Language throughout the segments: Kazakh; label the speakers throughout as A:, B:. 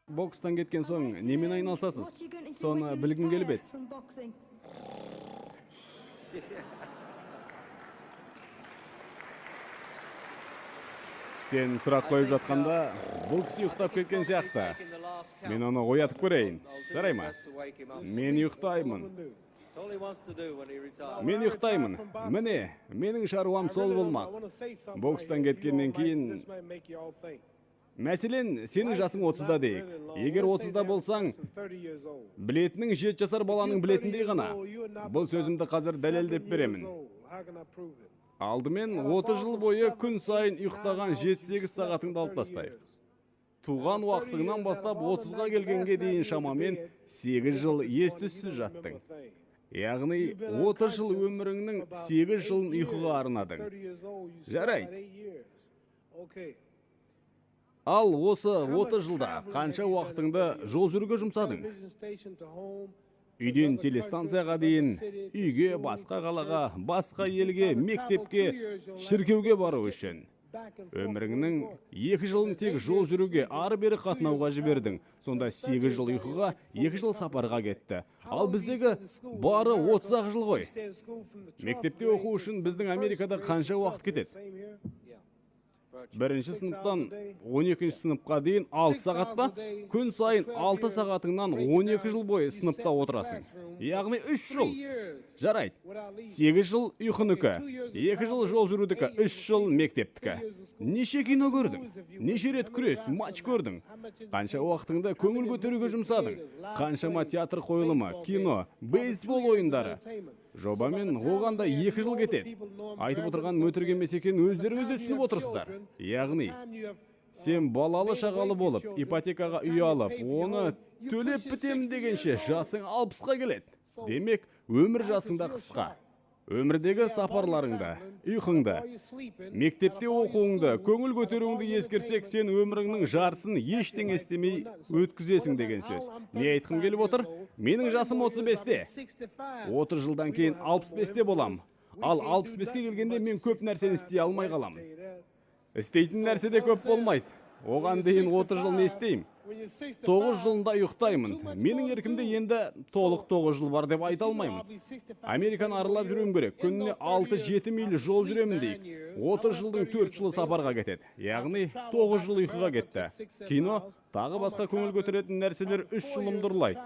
A: Бокстан кеткен соң немен айналысасыз? Соны білгім келіп еді. Сен сұрақ қойып жатқанда, бұл кісі ұйықтап кеткен сияқты. Мен оны оятып көрейін. Жарай ма? Мен ұйықтаймын. Мен ұйықтаймын. Міне, менің шаруам сол болмақ. Бокстан кеткеннен кейін... Мәселен, сенің жасың 30-да дейік. Егер 30-да болсаң, білетінің 7 жасар баланың білетіндей ғана. Бұл сөзімді қазір дәлелдеп беремін. Алдымен 30 жыл бойы күн сайын ұйықтаған 7-8 сағатыңды алып тастайық. Туған уақытыңнан бастап 30-ға келгенге дейін шамамен 8 жыл ес-түссіз жаттың. Яғни 30 жыл өміріңнің 8 жылын ұйқыға арнадың. Жарайды. Ал осы 30 жылда қанша уақытыңды жол жүруге жұмсадың? Үйден телестанцияға дейін, үйге, басқа қалаға, басқа елге, мектепке, шіркеуге бару үшін. Өміріңнің 2 жылын тек жол жүруге, ары-бері қатынауға жібердің. Сонда 8 жыл ұйқыға, 2 жыл сапарға кетті. Ал біздегі бары 30 жыл ғой. Мектепте оқу үшін біздің Америкада қанша уақыт кетеді? Бірінші сыныптан 12 сыныпқа дейін 6 сағатта, күн сайын 6 сағатыңнан 12 жыл бойы сыныпта отырасың. Яғни 3 жыл. Жарайды. 8 жыл ұйқыныкі, 2 жыл жол жүрудікі, 3 жыл мектептікі. Неше кино көрдің? Неше рет күрес, матч көрдің? Қанша уақытыңды көңіл көтеруге жұмсадың? Қаншама театр қойылымы, кино, бейсбол ойындары? Жобамен оғанда 2 жыл кетеді. Айтып отырған өтірік емес екен, өздеріңіз де түсініп отырсыздар. Яғни, сен балалы шағалы болып, ипотекаға үй алып, оны төлеп бітемін дегенше жасың 60-қа келеді. Демек, өмір жасыңда қысқа. Өмірдегі сапарларыңда, ұйқыңда, мектепте оқуыңды, көңіл көтеруіңді ескерсек, сен өміріңнің жарысын ештеңе істемей өткізесің деген сөз. Не айтқым келіп отыр? Менің жасым 35-те. 30 жылдан кейін 65-те болам. Ал 65-ке келгенде мен көп нәрсені істей алмай қалам. Істейтін нәрсе де көп болмайды. Оған дейін 30 жыл не істеймін? 9 жылында ұйықтаймын. Менің еркімде енді толық 9 жыл бар деп айта алмаймын. Американы аралап жүруім керек. Күніне 6-7 миль жол жүремін дейік. 30 жылдың 4 жылы сапарға кетеді. Яғни 9 жыл ұйқыға кетті. Кино, тағы басқа көңіл көтеретін нәрселер 3 жылымды ұрлайды.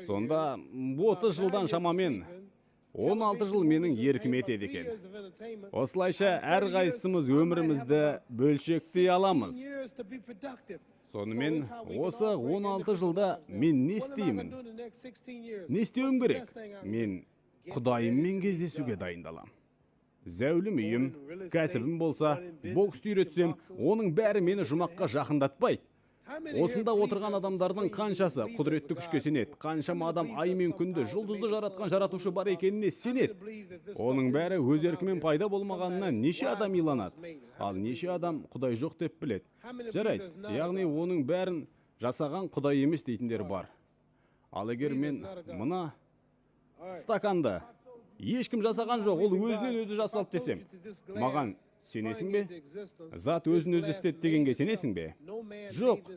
A: Сонда 30 жылдан шамамен 16 жыл менің еркім етеді екен. Осылайша әрқайсымыз өмірімізді бөлшектей аламыз. Сонымен, осы 16 жылда мен не істеймін? Не істеуім керек? Мен Құдайыммен кездесуге дайындалам. Зәулім үйім, кәсібім болса, боксты үйретсем, оның бәрі мені жұмаққа жақындатпайды. Осында отырған адамдардың қаншасы құдіретті күшке сенеді, қаншама адам ай мен күнді жұлдызды жаратқан жаратушы бар екеніне сенеді. Оның бәрі өз еркімен пайда болмағанына неше адам иланады, ал неше адам Құдай жоқ деп біледі. Жарайды, яғни оның бәрін жасаған Құдай емес дейтіндер бар. Ал егер мен мына стаканды ешкім жасаған жоқ, ол өзінен өзі жасалды десем, маған сенесің бе? Зат өзін өзі істеді дегенге сенесің бе? Жоқ.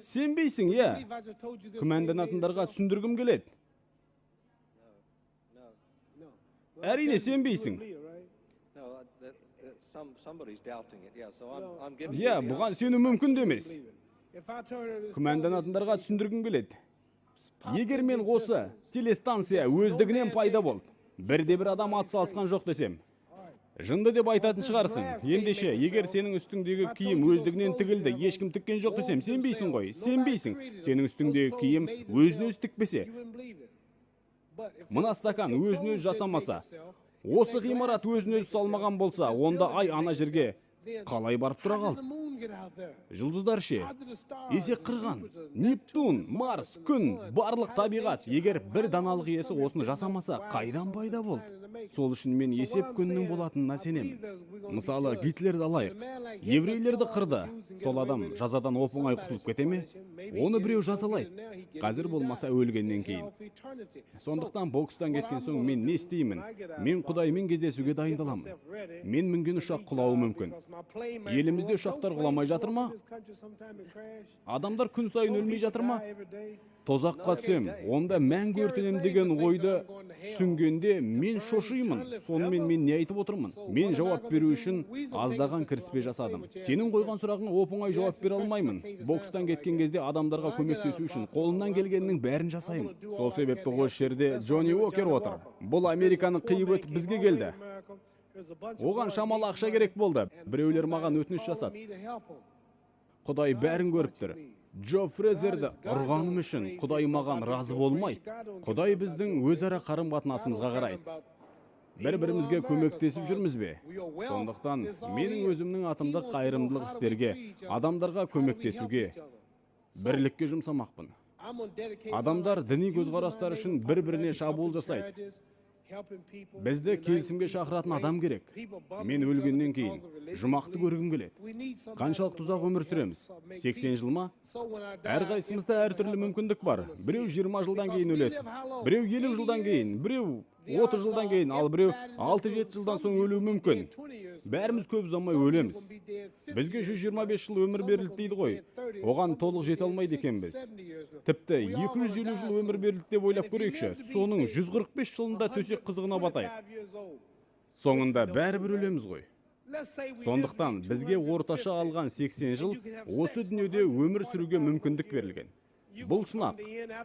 A: Сенбейсің, иә. Күмәнданатындарға түсіндіргім келеді. Әрине сенбейсің. Иә, бұған сену мүмкін де емес. Күмәнданатындарға түсіндіргім келеді. Егер мен осы телестанция өздігінен пайда болып, бірде-бір адам атсалысқан жоқ десем, жынды деп айтатын шығарсың. Ендеше, егер сенің үстіңдегі киім өздігінен тігілді, ешкім тіккен жоқ десем, сенбейсің ғой, сенбейсің. Сенің үстіңдегі киім өзін-өз тікпесе. Мына стакан өзін-өз жасамаса, осы ғимарат өзін-өз салмаған болса, онда ай ана жерге қалай барып тұра қалды? Жұлдыздар ше, есек қырған, Нептун, Марс, күн, барлық табиғат, егер бір даналық иесі осыны жасамаса, қайдан пайда болды? Сол үшін мен есеп күннің болатынына сенемін. Мысалы, Гитлерді алайық. Еврейлерді қырды. Сол адам жазадан оп-оңай құтылып кете ме? Оны біреу жазалайды. Қазір болмаса өлгеннен кейін. Сондықтан бокстан кеткен соң мен не істеймін? Мен Құдаймен кездесуге дайындаламын. Мен мінген ұшақ құлауы мүмкін. Елімізде ұшақтар құламай жатыр ма? Адамдар күн сайын өлмей жатыр ма? Тозаққа түсем, онда мәңгі өртенем деген ойды түсінгенде мен шошимын. Сонымен мен не айтып отырмын? Мен жауап беру үшін аздаған кіріспе жасадым. Сенің қойған сұрағыңа оп-оңай жауап бере алмаймын. Бокстан кеткен кезде адамдарға көмектесу үшін қолымнан келгеннің бәрін жасаймын. Сол себепті осы жерде Джонни Уокер отыр. Бұл Американы қиып өтіп бізге келді. Оған шамалы ақша керек болды. Біреулер маған өтініш жасады. Құдай бәрін көріп тұр. Джо Фрезерді ұрғаным үшін Құдай маған разы болмайды. Құдай біздің өзара қарым-қатынасымызға қарайды. Бір-бірімізге көмектесіп жүрміз бе? Сондықтан менің өзімнің атымды қайырымдылық істерге, адамдарға көмектесуге, бірлікке жұмсамақпын. Адамдар діни көзқарастар үшін бір-біріне шабуыл жасайды. Бізді келісімге шақыратын адам керек. Мен өлгеннен кейін жұмақты көргім келеді. Қаншалық ұзақ өмір сүреміз? 80 жыл ма? Әрқайсымызда әртүрлі мүмкіндік бар. Біреу 20 жылдан кейін өледі. Біреу 50 жылдан кейін, біреу 30 жылдан кейін, ал біреу 6-7 жылдан соң өлуі мүмкін. Бәріміз көп ұзамай өлеміз. Бізге 125 жыл өмір берілді дейді ғой. Оған толық жете алмайды екенбіз. Тіпті 250 жыл өмір берілді деп ойлап көрейікші. Соның 145 жылында төсек қызығына батайық. Соңында бәрібір өлеміз ғой. Сондықтан бізге орташа алған 80 жыл осы дүниеде өмір сүруге мүмкіндік берілген. Бұл сынақ.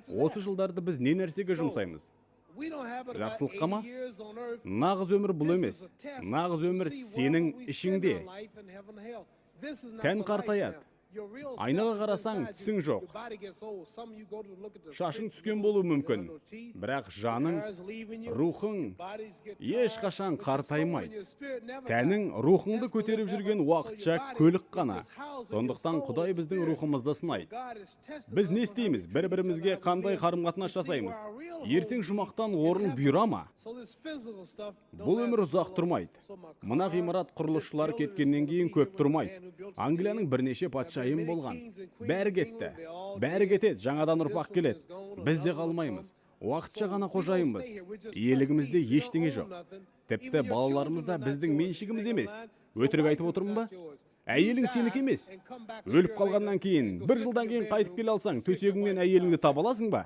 A: Осы жылдарды біз не нәрсеге жұмсаймыз? Жақсылыққа ма? Нағыз өмір бұл емес. Нағыз өмір сенің ішіңде. Тән қартаяды. Айнаға қарасаң, түсің жоқ. Шашың түскен болуы мүмкін. Бірақ жаның, рухың ешқашан қартаймайды. Тәнің рухыңды көтеріп жүрген уақытша көлік қана. Сондықтан Құдай біздің рухымызды сынайды. Біз не істейміз? Бір-бірімізге қандай қарым-қатынас жасаймыз? Ертең жұмақтан орын бұйыра ма? Бұл өмір ұзақ тұрмайды. Мына ғимарат құрылысшылар кеткеннен кейін көп тұрмайды. Англияның бірнеше патшайым болған. Бәрі кетті. Бәрі кетеді, жаңадан ұрпақ келеді. Біз де қалмаймыз. Уақытша ғана қожайынбыз. Иелігімізде ештеңе жоқ. Тіпті балаларымыз да біздің меншігіміз емес. Өтірік айтып отырмын ба? Әйелің сенікі емес. Өліп қалғаннан кейін, бір жылдан кейін қайтып келе алсаң, төсегіңнен әйеліңді таба аласың ба?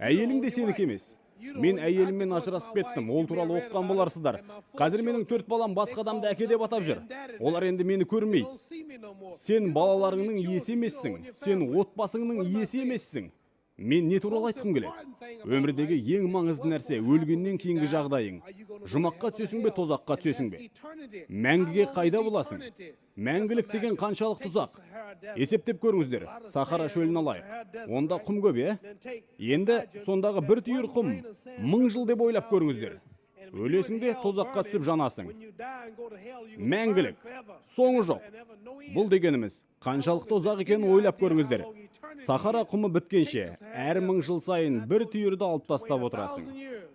A: Әйелің де сенікі емес. Мен әйеліммен ажырасып кеттім, ол туралы оққан боларсыздар. Қазір менің 4 балам басқа адамды әке деп атап жүр. Олар енді мені көрмейді. Сен балаларыңның иесі емессің, сен отбасыңның иесі емессің. Мен не туралы айтқым келеді? Өмірдегі ең маңызды нәрсе өлгеннен кейінгі жағдайың. Жұмаққа түсесің бе, тозаққа түсесің бе? Мәңгіге қайда боласың? Мәңгілік деген қаншалықты ұзақ? Есептеп көріңіздер. Сахара шөлін алайық. Онда құм көп, Енді сондағы бір түйір құм 1000 жыл деп ойлап көріңіздер. Өлесіңде тозаққа түсіп жанасың. Мәңгілік. Соңы жоқ. Бұл дегеніміз қаншалықты ұзақ екенін ойлап көріңіздер. Сахара құмы біткенше, әр 1000 жыл сайын бір түйірді алып тастап отырасың.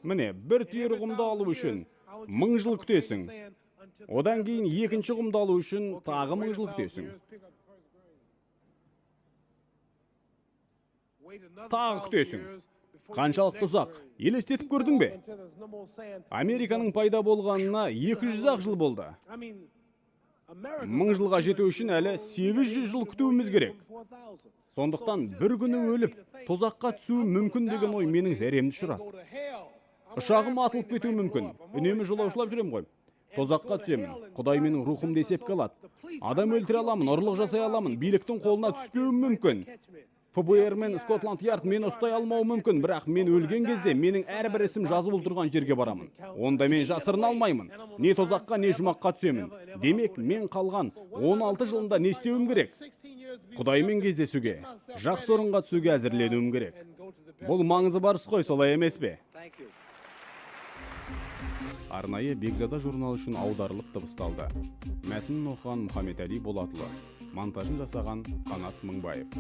A: Міне, бір түйір құмды алу үшін 1000 жыл күтесің. Одан кейін екінші құмды алу үшін тағы 1000 жыл күтесің. Тағы күтесің. Қаншалықты ұзақ? Елестетіп көрдің бе? Американың пайда болғанына 200-ақ жыл болды. 1000 жылға жету үшін әлі 800 жыл күтуіміз керек. Сондықтан бір күні өліп, тозаққа түсуі мүмкін деген ой менің зәремді ұшырады. Ұшағым атылып кетуі мүмкін. Үнемі жолаушылап жүрем ғой. Тозаққа түсемін. Құдай менің рухымды есепке алады. Адам өлтіре аламын, ұрлық жасай аламын, биліктің қолына түспеуім мүмкін. ФБР мен Скотланд Ярд мені ұстай алмауы мүмкін, бірақ мен өлген кезде менің әрбір ісім жазылып тұрған жерге барамын. Онда мен жасырына алмаймын. Не тозаққа, не жұмаққа түсемін. Демек, мен қалған 16 жылында не істеуім керек? Құдаймен кездесуге, жақсы орынға түсуге әзірленуім керек. Бұл маңызы бар іс қой, солай емес пе? Арнайы Бекзада журналы үшін аударылып дыбысталды. Мәтінін оқыған Мұхаммед Әли Болатұлы. Монтажын жасаған Қанат Мыңбаев.